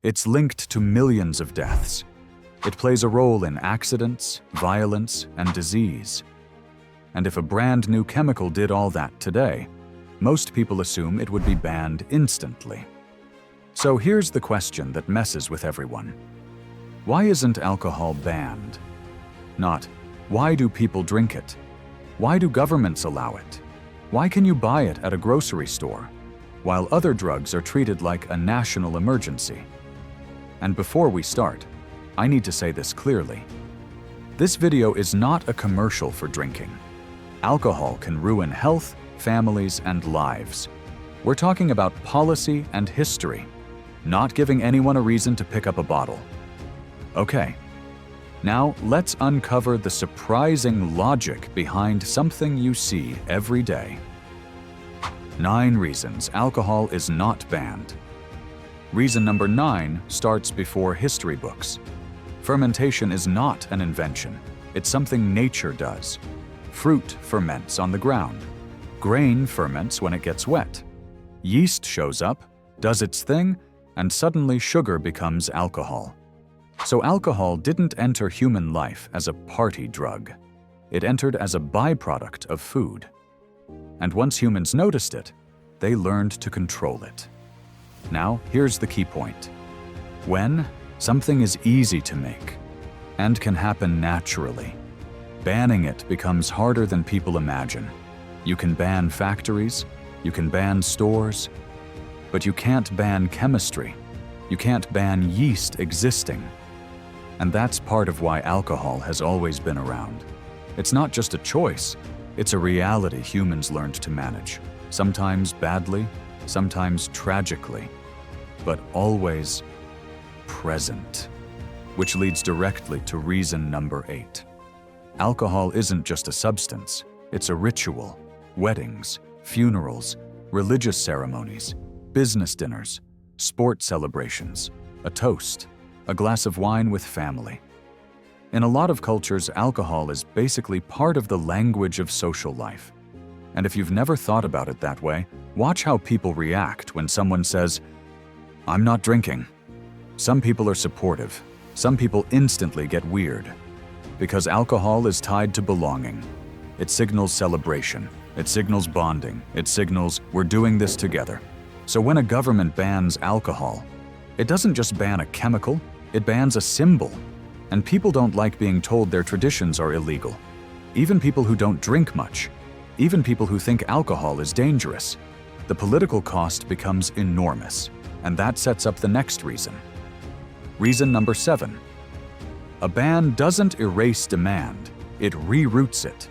It's linked to millions of deaths. It plays a role in accidents, violence, and disease. And if a brand new chemical did all that today, most people assume it would be banned instantly. So here's the question that messes with everyone. Why isn't alcohol banned? Not, why do people drink it? Why do governments allow it? Why can you buy it at a grocery store, while other drugs are treated like a national emergency? And before we start, I need to say this clearly. This video is not a commercial for drinking. Alcohol can ruin health, families, and lives. We're talking about policy and history, not giving anyone a reason to pick up a bottle. Okay, now let's uncover the surprising logic behind something you see every day. 9 reasons alcohol is not banned. Reason number 9 starts before history books. Fermentation is not an invention. It's something nature does. Fruit ferments on the ground. Grain ferments when it gets wet. Yeast shows up, does its thing, and suddenly sugar becomes alcohol. So alcohol didn't enter human life as a party drug. It entered as a byproduct of food. And once humans noticed it, they learned to control it. Now, here's the key point. When something is easy to make and can happen naturally, banning it becomes harder than people imagine. You can ban factories, you can ban stores, but you can't ban chemistry. You can't ban yeast existing. And that's part of why alcohol has always been around. It's not just a choice, it's a reality humans learned to manage. Sometimes badly, sometimes tragically, but always present. Which leads directly to reason number 8. Alcohol isn't just a substance, it's a ritual. Weddings, funerals, religious ceremonies, business dinners, sport celebrations, a toast, a glass of wine with family. In a lot of cultures, alcohol is basically part of the language of social life. And if you've never thought about it that way, watch how people react when someone says, "I'm not drinking." Some people are supportive. Some people instantly get weird. Because alcohol is tied to belonging. It signals celebration. It signals bonding. It signals, we're doing this together. So when a government bans alcohol, it doesn't just ban a chemical, it bans a symbol. And people don't like being told their traditions are illegal. Even people who don't drink much. Even people who think alcohol is dangerous. The political cost becomes enormous. And that sets up the next reason. Reason number 7. A ban doesn't erase demand, it reroutes it.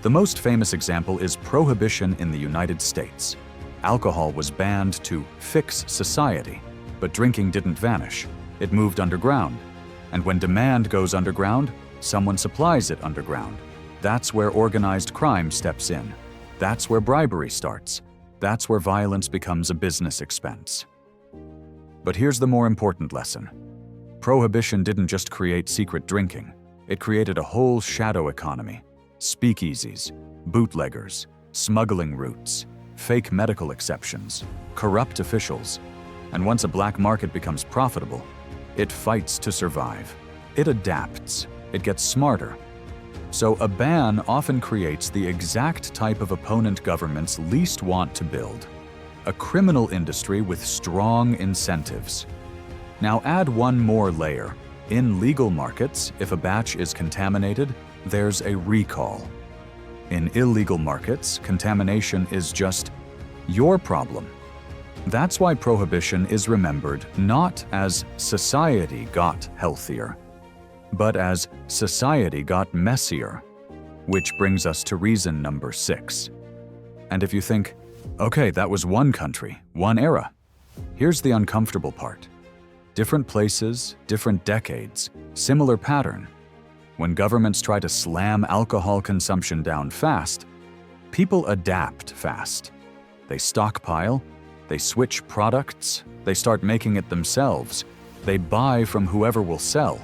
The most famous example is prohibition in the United States. Alcohol was banned to fix society, but drinking didn't vanish. It moved underground. And when demand goes underground, someone supplies it underground. That's where organized crime steps in. That's where bribery starts. That's where violence becomes a business expense. But here's the more important lesson. Prohibition didn't just create secret drinking. It created a whole shadow economy. Speakeasies, bootleggers, smuggling routes, fake medical exceptions, corrupt officials. And once a black market becomes profitable, it fights to survive. It adapts. It gets smarter. So a ban often creates the exact type of opponent governments least want to build. A criminal industry with strong incentives. Now add one more layer. In legal markets, if a batch is contaminated, there's a recall. In illegal markets, contamination is just your problem. That's why prohibition is remembered not as society got healthier, but as society got messier. Which brings us to reason number 6. And if you think, okay, that was one country, one era. Here's the uncomfortable part. Different places, different decades, similar pattern. When governments try to slam alcohol consumption down fast, people adapt fast. They stockpile, they switch products, they start making it themselves. They buy from whoever will sell.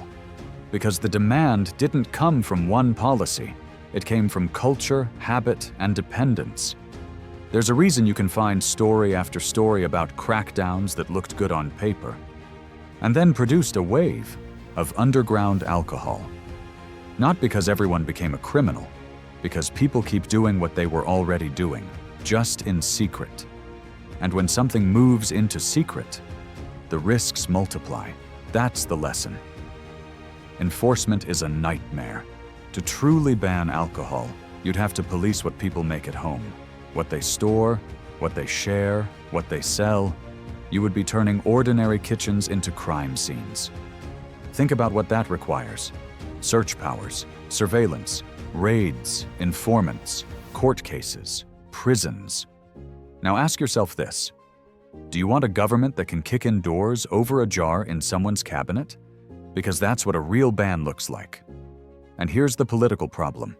Because the demand didn't come from one policy. It came from culture, habit, and dependence. There's a reason you can find story after story about crackdowns that looked good on paper. and then produced a wave of underground alcohol. Not because everyone became a criminal, because people keep doing what they were already doing, just in secret. And when something moves into secret, the risks multiply. That's the lesson. Enforcement is a nightmare. To truly ban alcohol, you'd have to police what people make at home, what they store, what they share, what they sell. You would be turning ordinary kitchens into crime scenes. Think about what that requires. Search powers, surveillance, raids, informants, court cases, prisons. Now ask yourself this. Do you want a government that can kick in doors over a jar in someone's cabinet? Because that's what a real ban looks like. And here's the political problem.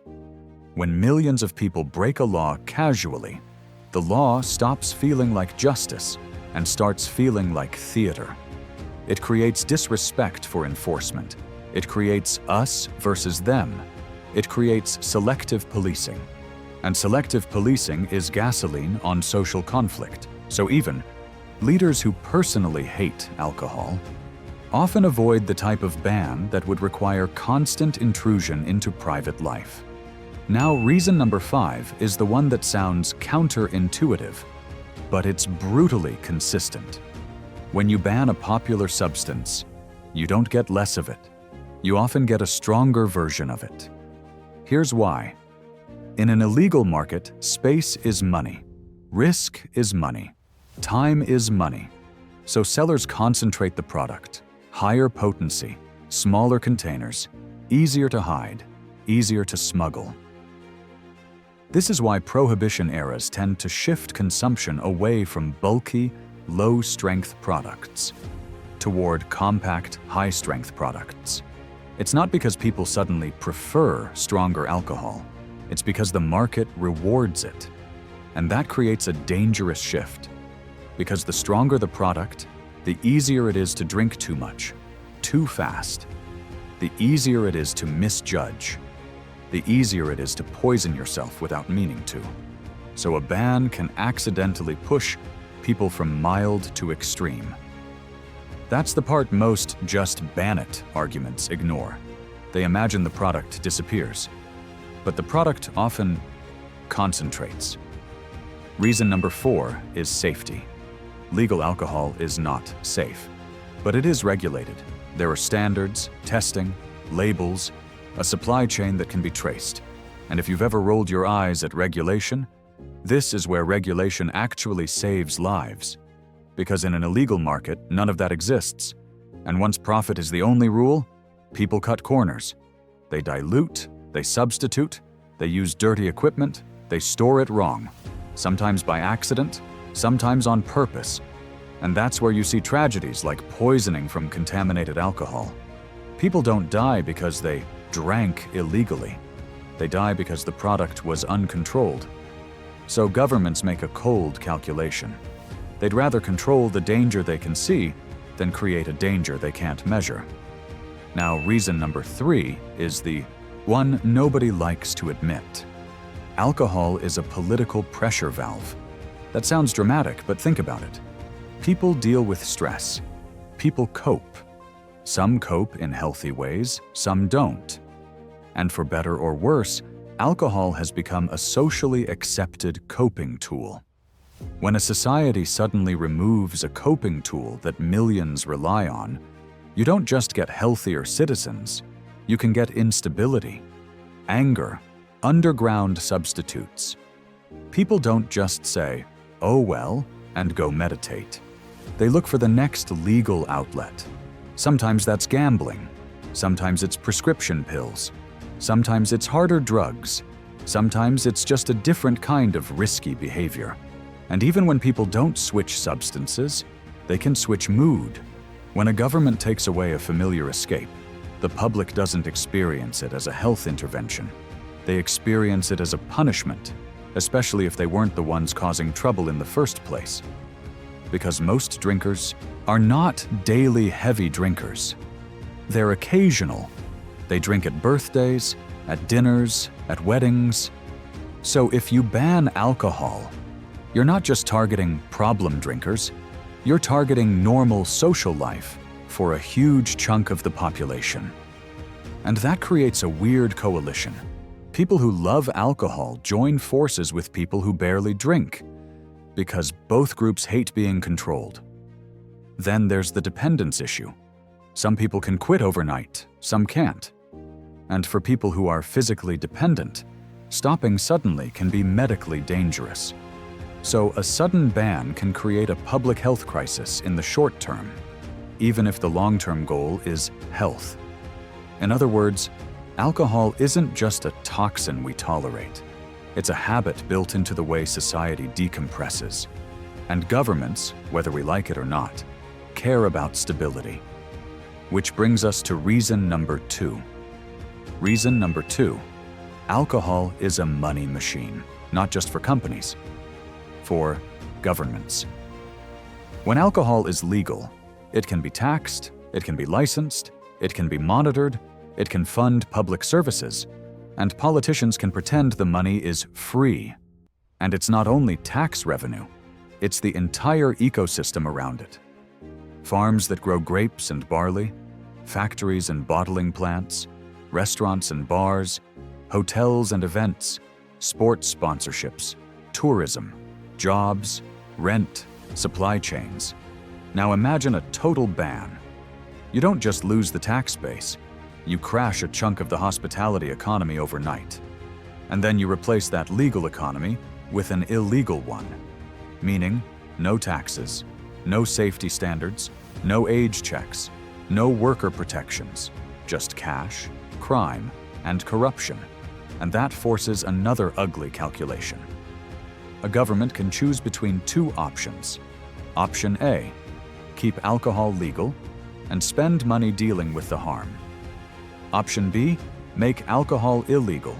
When millions of people break a law casually, the law stops feeling like justice and starts feeling like theater. It creates disrespect for enforcement. It creates us versus them. It creates selective policing. And selective policing is gasoline on social conflict. So even leaders who personally hate alcohol often avoid the type of ban that would require constant intrusion into private life. Now, reason number 5 is the one that sounds counterintuitive, but it's brutally consistent. When you ban a popular substance, you don't get less of it. You often get a stronger version of it. Here's why. In an illegal market, space is money. Risk is money. Time is money. So sellers concentrate the product. Higher potency, smaller containers, easier to hide, easier to smuggle. This is why prohibition eras tend to shift consumption away from bulky, low-strength products toward compact, high-strength products. It's not because people suddenly prefer stronger alcohol. It's because the market rewards it. And that creates a dangerous shift. Because the stronger the product, the easier it is to drink too much, too fast. The easier it is to misjudge. The easier it is to poison yourself without meaning to. So a ban can accidentally push people from mild to extreme. That's the part most "just ban it" arguments ignore. They imagine the product disappears. But the product often concentrates. Reason number 4 is safety. Legal alcohol is not safe, but it is regulated. There are standards, testing, labels, a supply chain that can be traced. And if you've ever rolled your eyes at regulation, this is where regulation actually saves lives. Because in an illegal market, none of that exists. And once profit is the only rule, people cut corners. They dilute, they substitute, they use dirty equipment, they store it wrong. Sometimes by accident, sometimes on purpose. And that's where you see tragedies like poisoning from contaminated alcohol. People don't die because they drank illegally. They die because the product was uncontrolled. So governments make a cold calculation. They'd rather control the danger they can see than create a danger they can't measure. Now, reason number 3 is the one nobody likes to admit. Alcohol is a political pressure valve. That sounds dramatic, but think about it. People deal with stress. People cope. Some cope in healthy ways, some don't. And for better or worse, alcohol has become a socially accepted coping tool. When a society suddenly removes a coping tool that millions rely on, you don't just get healthier citizens, you can get instability, anger, underground substitutes. People don't just say, "Oh well," and go meditate. They look for the next legal outlet. Sometimes that's gambling. Sometimes it's prescription pills. Sometimes it's harder drugs. Sometimes it's just a different kind of risky behavior. And even when people don't switch substances, they can switch mood. When a government takes away a familiar escape, the public doesn't experience it as a health intervention. They experience it as a punishment, especially if they weren't the ones causing trouble in the first place. Because most drinkers are not daily heavy drinkers. They're occasional. They drink at birthdays, at dinners, at weddings. So if you ban alcohol, you're not just targeting problem drinkers, you're targeting normal social life, for a huge chunk of the population. And that creates a weird coalition. People who love alcohol join forces with people who barely drink, because both groups hate being controlled. Then there's the dependence issue. Some people can quit overnight, some can't. And for people who are physically dependent, stopping suddenly can be medically dangerous. So a sudden ban can create a public health crisis in the short term, even if the long-term goal is health. In other words, alcohol isn't just a toxin we tolerate. It's a habit built into the way society decompresses. And governments, whether we like it or not, care about stability. Which brings us to reason number 2. Reason number 2. Alcohol is a money machine, not just for companies, for governments. When alcohol is legal, it can be taxed, it can be licensed, it can be monitored, it can fund public services, and politicians can pretend the money is free. And it's not only tax revenue, it's the entire ecosystem around it. Farms that grow grapes and barley, factories and bottling plants, restaurants and bars, hotels and events, sports sponsorships, tourism, jobs, rent, supply chains. Now imagine a total ban. You don't just lose the tax base, you crash a chunk of the hospitality economy overnight. And then you replace that legal economy with an illegal one, meaning no taxes, no safety standards, no age checks, no worker protections, just cash, crime, and corruption. And that forces another ugly calculation. A government can choose between 2 options. Option A, keep alcohol legal and spend money dealing with the harm. Option B, make alcohol illegal,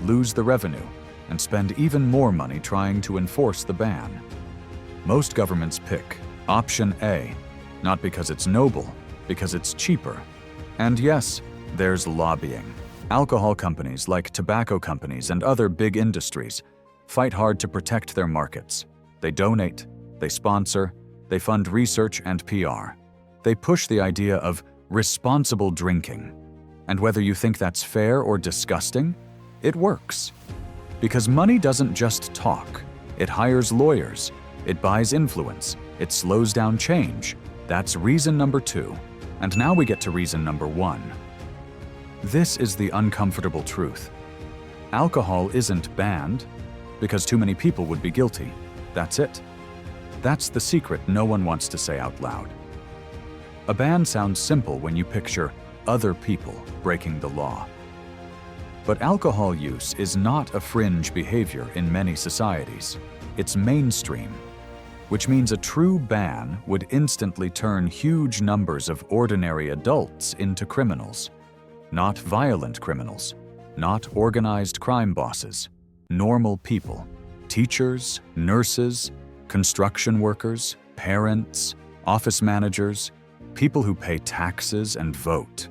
lose the revenue, and spend even more money trying to enforce the ban. Most governments pick option A, not because it's noble, because it's cheaper. And yes, there's lobbying. Alcohol companies like tobacco companies and other big industries fight hard to protect their markets. They donate, they sponsor, they fund research and PR. They push the idea of responsible drinking. And whether you think that's fair or disgusting, it works. Because money doesn't just talk. It hires lawyers, it buys influence, it slows down change. That's reason number 2. And now we get to reason number 1. This is the uncomfortable truth. Alcohol isn't banned because too many people would be guilty. That's it. That's the secret no one wants to say out loud. A ban sounds simple when you picture other people breaking the law. But alcohol use is not a fringe behavior in many societies. It's mainstream, which means a true ban would instantly turn huge numbers of ordinary adults into criminals. Not violent criminals, not organized crime bosses, normal people, teachers, nurses, construction workers, parents, office managers, people who pay taxes and vote.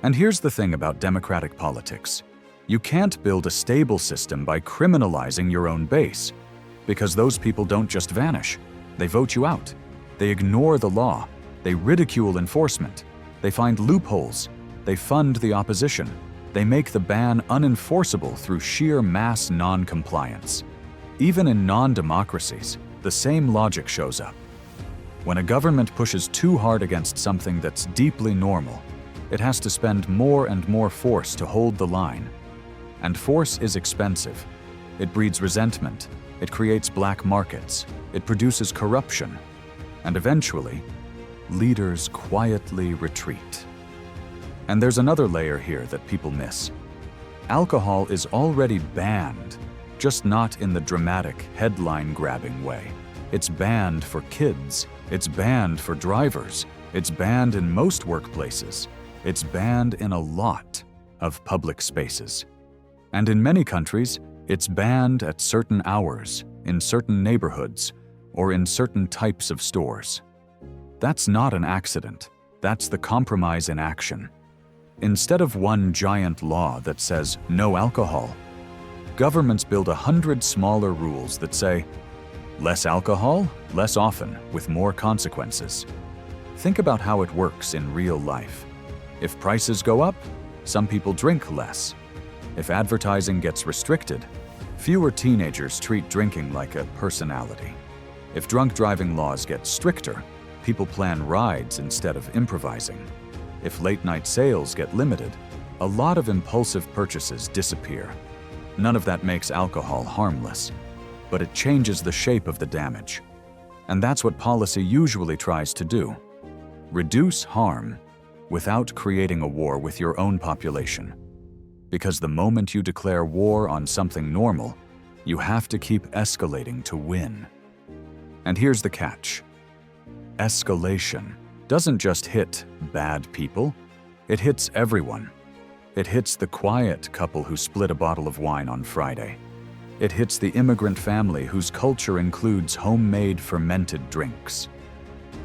And here's the thing about democratic politics. You can't build a stable system by criminalizing your own base, because those people don't just vanish. They vote you out. They ignore the law. They ridicule enforcement. They find loopholes. They fund the opposition. They make the ban unenforceable through sheer mass non-compliance. Even in non-democracies, the same logic shows up. When a government pushes too hard against something that's deeply normal, it has to spend more and more force to hold the line. And force is expensive. It breeds resentment. It creates black markets. It produces corruption. And eventually, leaders quietly retreat. And there's another layer here that people miss. Alcohol is already banned, just not in the dramatic, headline-grabbing way. It's banned for kids. It's banned for drivers. It's banned in most workplaces. It's banned in a lot of public spaces. And in many countries, it's banned at certain hours, in certain neighborhoods, or in certain types of stores. That's not an accident. That's the compromise in action. Instead of one giant law that says no alcohol, governments build 100 smaller rules that say less alcohol, less often, with more consequences. Think about how it works in real life. If prices go up, some people drink less. If advertising gets restricted, fewer teenagers treat drinking like a personality. If drunk driving laws get stricter, people plan rides instead of improvising. If late-night sales get limited, a lot of impulsive purchases disappear. None of that makes alcohol harmless, but it changes the shape of the damage. And that's what policy usually tries to do. Reduce harm without creating a war with your own population. Because the moment you declare war on something normal, you have to keep escalating to win. And here's the catch. Escalation doesn't just hit bad people, it hits everyone. It hits the quiet couple who split a bottle of wine on Friday. It hits the immigrant family whose culture includes homemade fermented drinks.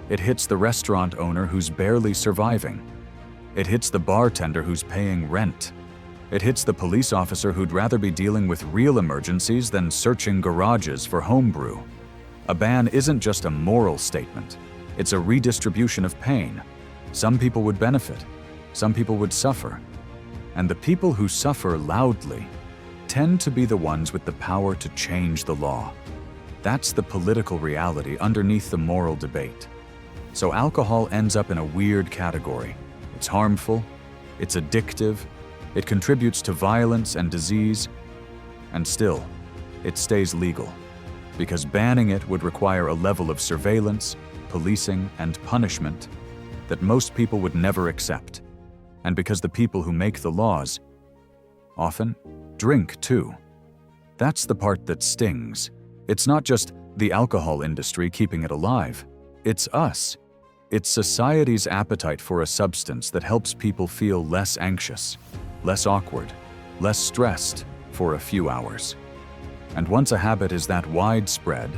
It hits the restaurant owner who's barely surviving. It hits the bartender who's paying rent. It hits the police officer who'd rather be dealing with real emergencies than searching garages for homebrew. A ban isn't just a moral statement. It's a redistribution of pain. Some people would benefit. Some people would suffer. And the people who suffer loudly tend to be the ones with the power to change the law. That's the political reality underneath the moral debate. So alcohol ends up in a weird category. It's harmful, it's addictive, it contributes to violence and disease, and still, it stays legal. Because banning it would require a level of surveillance, policing, and punishment that most people would never accept. And because the people who make the laws often drink too. That's the part that stings. It's not just the alcohol industry keeping it alive. It's us. It's society's appetite for a substance that helps people feel less anxious, less awkward, less stressed for a few hours. And once a habit is that widespread,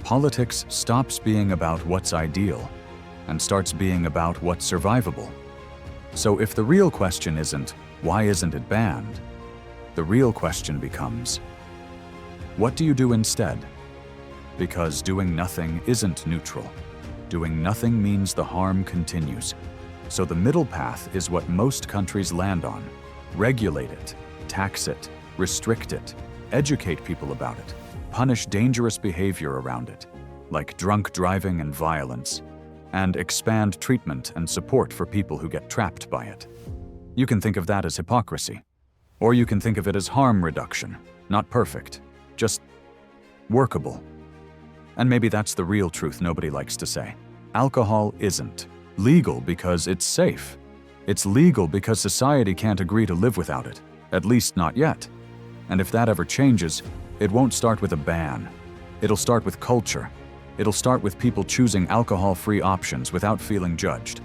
politics stops being about what's ideal and starts being about what's survivable. So if the real question isn't, why isn't it banned? The real question becomes, what do you do instead? Because doing nothing isn't neutral. Doing nothing means the harm continues. So the middle path is what most countries land on. Regulate it, tax it, restrict it, educate people about it, punish dangerous behavior around it, like drunk driving and violence, and expand treatment and support for people who get trapped by it. You can think of that as hypocrisy. Or you can think of it as harm reduction. Not perfect, just workable. And maybe that's the real truth nobody likes to say. Alcohol isn't legal because it's safe. It's legal because society can't agree to live without it, at least not yet. And if that ever changes, it won't start with a ban. It'll start with culture. It'll start with people choosing alcohol-free options without feeling judged.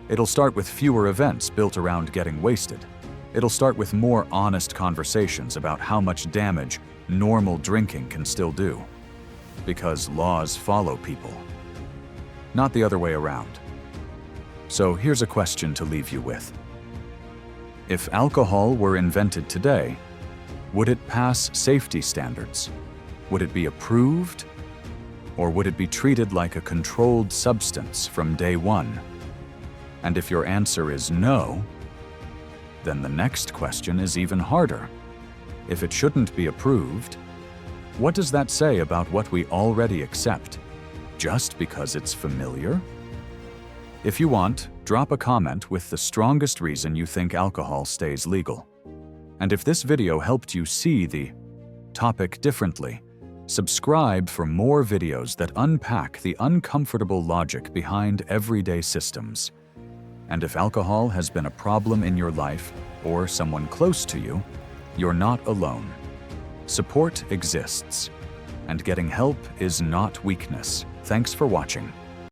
It'll start with fewer events built around getting wasted. It'll start with more honest conversations about how much damage normal drinking can still do. Because laws follow people, not the other way around. So here's a question to leave you with. If alcohol were invented today, would it pass safety standards? Would it be approved? Or would it be treated like a controlled substance from day one? And if your answer is no, then the next question is even harder. If it shouldn't be approved, what does that say about what we already accept, just because it's familiar? If you want, drop a comment with the strongest reason you think alcohol stays legal. And if this video helped you see the topic differently, subscribe for more videos that unpack the uncomfortable logic behind everyday systems. And if alcohol has been a problem in your life or someone close to you, you're not alone. Support exists, and getting help is not weakness. Thanks for watching.